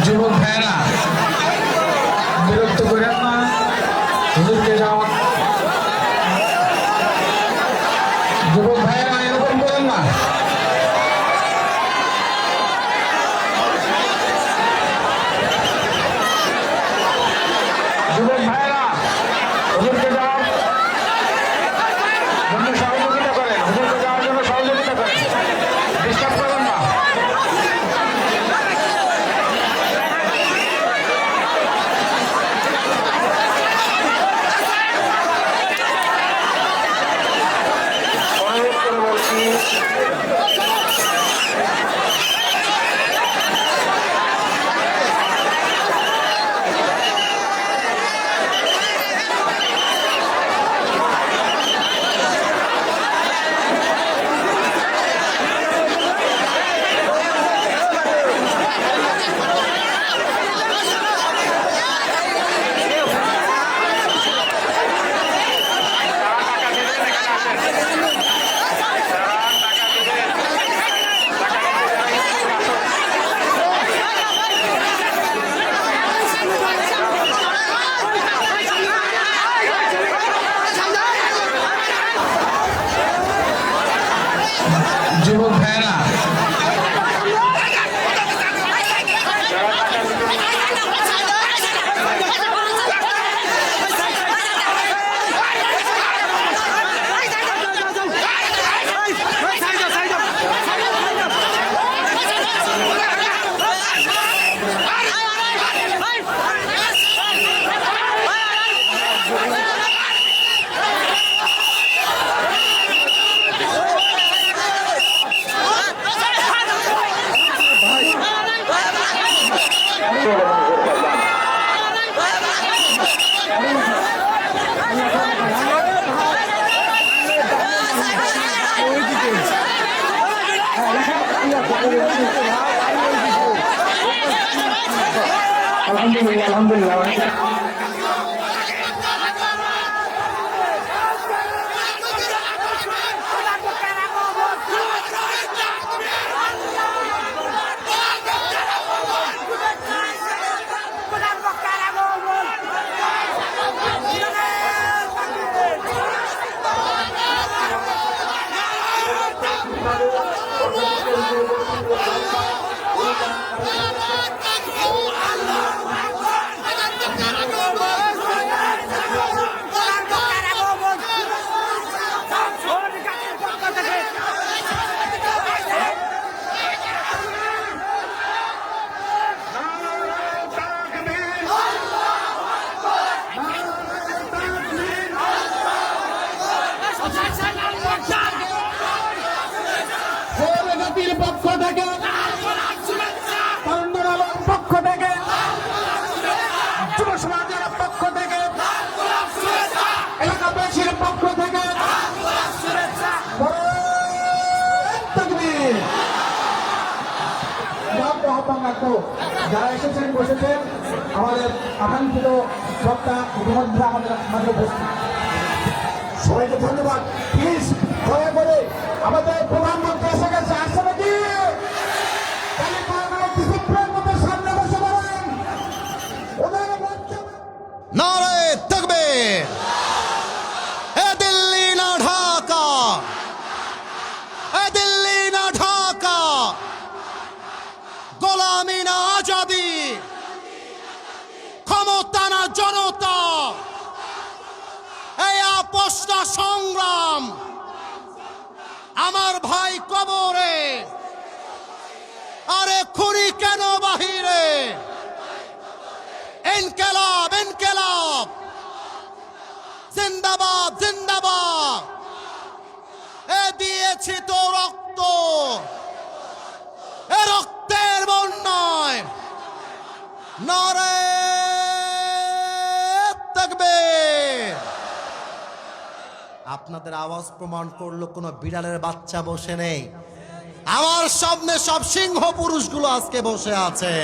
যুবক ভাইরা বিরক্ত করেন না, হুজুরকে যাওয়া। যুবক ভাইরা এরকম করেন না। যুবক ভাইরা হুজুরকে যাওয়ার জন্য সহযোগিতা করেন, হুজুরকে যাওয়ার জন্য সহযোগিতা করেন, ডিস্টার্ব করেন না। যুবক ভাইরা আলহামদুলিল্লাহ আলহামদুলিল্লাহ। পক্ষ থেকে পক্ষ থেকে যুব সমাজের পক্ষ থেকে এলাকাবাসীর পক্ষ থেকে যারা এসেছেন বসেছেন, আমাদের আকাঙ্ক্ষিত বক্তা ইতিমধ্যে আমাদের মাঝে উপস্থিত। সবাইকে ধন্যবাদ। প্লিজ দয়া করে আমাদের প্রধানমন্ত্রী এসে গেছে, আসছে নাকি? সামনে বসে বলেন নারায়ে তাকবীর। এ দিল্লি না ঢাকা, এ দিল্লি না ঢাকা, গোলামি না আজাদি, ক্ষমতা না জনতা, এই আপোষটা সংগ্রাম। আমার ভাই কবরে, আরে খুনি কেন বাহিরে? ইনকিলাব ইনকিলাব, জিন্দাবাদ জিন্দাবাদ। এ দিয়েছি তো রক্ত, এ রক্তের বন্যায় নারায়ে তাকবীর। আপনাদের আওয়াজ প্রমাণ করলো কোনো বিড়ালের বাচ্চা বসে নেই, আমার সামনে সব সিংহ পুরুষগুলো আজকে বসে আছে।